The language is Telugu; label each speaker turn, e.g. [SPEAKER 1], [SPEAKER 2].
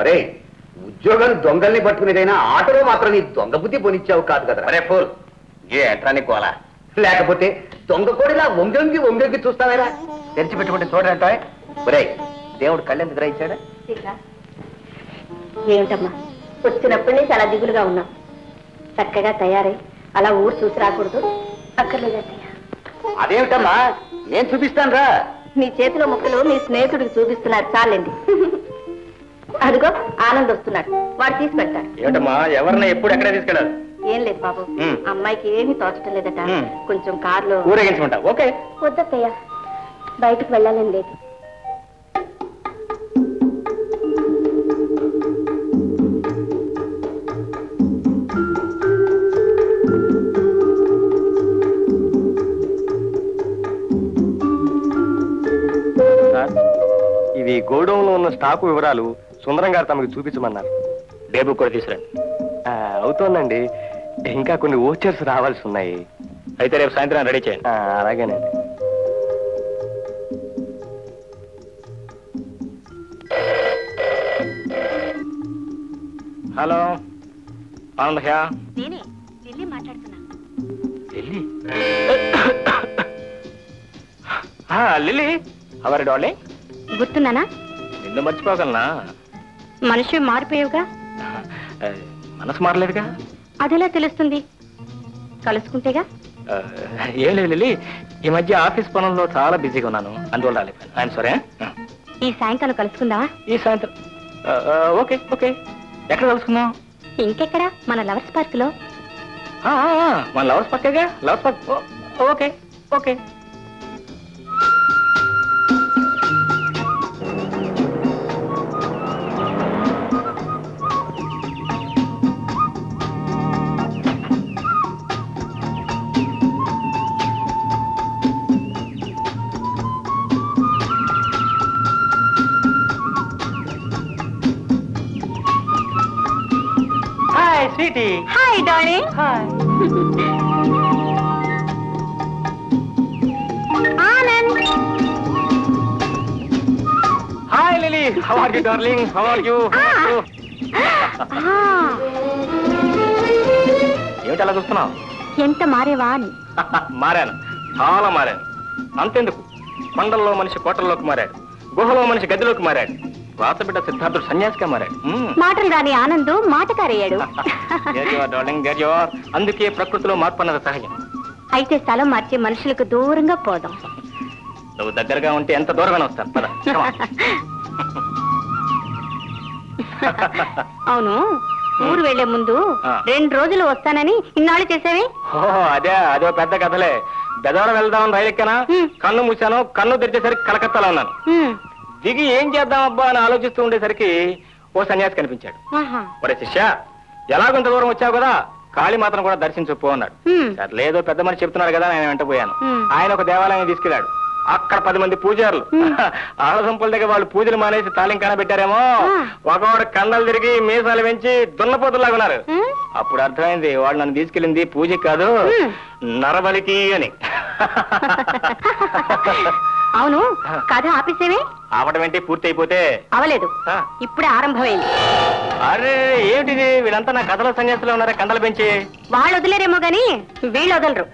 [SPEAKER 1] ఒరే ఉద్యోగాలు దొంగల్ని పట్టుకునేదైనా ఆటలో మాత్రం నీ దొంగ బుద్ధి పోనిచ్చావు కాదు కదా. అరే ఫోల్ ఏ ఎంట్రాని కోలా లేకపోతే దొంగ కోడిలా వంగంగి వంగంగి చూస్తావేరా? తెరిచిపెట్టుకుంటే చూడంటే ఒరే దేవుడు కళ్ళెందుకు గ్రహించాడా?
[SPEAKER 2] ఏమిటమ్మా వచ్చినప్పటి నుంచి అలా దిగులుగా ఉన్నాం. చక్కగా తయారై అలా ఊరు చూసి రాకూడదు? అక్కర్లేదయ్యా.
[SPEAKER 1] అదేమిటమ్మా నేను చూపిస్తాను రా.
[SPEAKER 2] మీ చేతిలో ముక్కలు మీ స్నేహితుడికి చూపిస్తున్నారు చాలండి. అదిగో ఆనంద్ వస్తున్నాడు, వాడు తీసి పెడతాడు.
[SPEAKER 1] ఏమిటమ్మా ఎవరిని ఎప్పుడు ఎక్కడ తీసుకెళ్ళాలి?
[SPEAKER 2] ఏం లేదు బాబు, అమ్మాయికి ఏమీ తోచటం లేదట. కొంచెం కారులో
[SPEAKER 1] ఊరేగించమంటా? ఓకే.
[SPEAKER 2] వద్దయ్యా, బయటికి వెళ్ళాలని లేదు.
[SPEAKER 3] ఇవి గోడౌన్ లో ఉన్న స్టాకు వివరాలు సుందరం గారు తమకు చూపించమన్నారు.
[SPEAKER 1] డే బుక్ కూడా తీసుకురండి.
[SPEAKER 3] అవుతోందండి, ఇంకా కొన్ని ఓచర్స్ రావాల్సి ఉన్నాయి.
[SPEAKER 1] అయితే రేపు సాయంత్రం రెడీ చేయండి.
[SPEAKER 3] అలాగేనండి.
[SPEAKER 1] హలో ఆనంద్ హ్యా?
[SPEAKER 2] నేనే ఢిల్లీ మాట్లాడుతున్నా.
[SPEAKER 1] లిల్లీ? Lilly our darling.
[SPEAKER 2] గుర్తున్నానా?
[SPEAKER 1] నిన్ను మర్చిపోగలనా?
[SPEAKER 2] మనిషి మారిపోయావుగా.
[SPEAKER 1] మనసు మారలేదుగా.
[SPEAKER 2] అదెలా తెలుస్తుంది? కలుసుకుంటేగా.
[SPEAKER 1] ఏం లేదు లిల్లీ, ఈ మధ్య ఆఫీస్ పనుల్లో చాలా బిజీగా ఉన్నాను, అందువల్ల రాలేకపోయాను. I'm sorry.
[SPEAKER 2] ఈ సాయంకాలం కలుసుకుందామా?
[SPEAKER 1] ఈ సాయంత్రం ఓకే ఓకే. ఎక్కడ కలుసుకుందాం?
[SPEAKER 2] ఇంకెక్కడ, మన లవర్స్ పార్క్ లో.
[SPEAKER 1] మన లవర్స్ పక్కగా. లవర్స్ పక్క. Okay okay. Sweetie.
[SPEAKER 2] Hi, darling.
[SPEAKER 1] Hi.
[SPEAKER 2] Anand.
[SPEAKER 1] Hi, Lily. How are you, darling? How are you? ఏమిటి అలా చూస్తున్నావు?
[SPEAKER 2] ఎంత మారేవా అని.
[SPEAKER 1] మారాను, చాలా మారాను. అంతెందుకు, కొండల్లో మనిషి కోటల్లోకి మారాడు, గుహలో మనిషి గదిలోకి మారాడు, రాతబిడ్డ సిద్ధార్థుడు సన్యాసిగా మారాడు.
[SPEAKER 2] మాటలు రాని ఆనంద్ మాటకారయ్యాడు.
[SPEAKER 1] అందుకే ప్రకృతిలో మార్పు అన్నది సహజం.
[SPEAKER 2] అయితే స్థలం మార్చి మనుషులకు దూరంగా పోదాం.
[SPEAKER 1] నువ్వు దగ్గరగా ఉంటే ఎంత దూరమైన వస్తాను. పద.
[SPEAKER 2] అవును, ఊరు వెళ్లే ముందు 2 రోజులు వస్తానని ఇన్నాళ్ళు చేసావి.
[SPEAKER 1] అదో పెద్ద కథలే. బెదవరం వెళ్దామని రైలు ఎక్కానా, కన్ను మూసాను, కన్ను తెరిచేసరికి కలకత్తాలో ఉన్నాను. దిగి ఏం చేద్దాం అబ్బా అని ఆలోచిస్తూ ఉండేసరికి ఓ సన్యాసి కనిపించాడు. ఒరే శిష్య, ఎలాగొంత దూరం వచ్చావు కదా, కాళీ మాత్రం కూడా దర్శించుకో అన్నాడు. లేదో పెద్ద మనిషి చెప్తున్నాడు కదా, నేను వెంట పోయాను. ఆయన ఒక దేవాలయాన్ని తీసుకెళ్లాడు. అక్కడ 10 మంది పూజారులు. ఆడసంపుల దగ్గర వాళ్ళు పూజలు మానేసి తాలింకాన పెట్టారేమో. ఒకవాడు కండలు తిరిగి మీసాలు పెంచి దున్నపోతులాగా ఉన్నారు. అప్పుడు అర్థమైంది వాళ్ళు నన్ను తీసుకెళ్ళింది పూజకి కాదు, నరబలికి అని.
[SPEAKER 2] అవును, కథ ఆపేసేవే.
[SPEAKER 1] ఆపటం ఏంటి, పూర్తి అయిపోతే?
[SPEAKER 2] అవలేదు, ఇప్పుడే ఆరంభమైంది.
[SPEAKER 1] అరే ఏమిటిది, వీళ్ళంతా నా కథలో సన్యాసులో ఉన్నారా కండలు పెంచి?
[SPEAKER 2] వాళ్ళు వదిలేరేమో గాని వీళ్ళు వదలరు.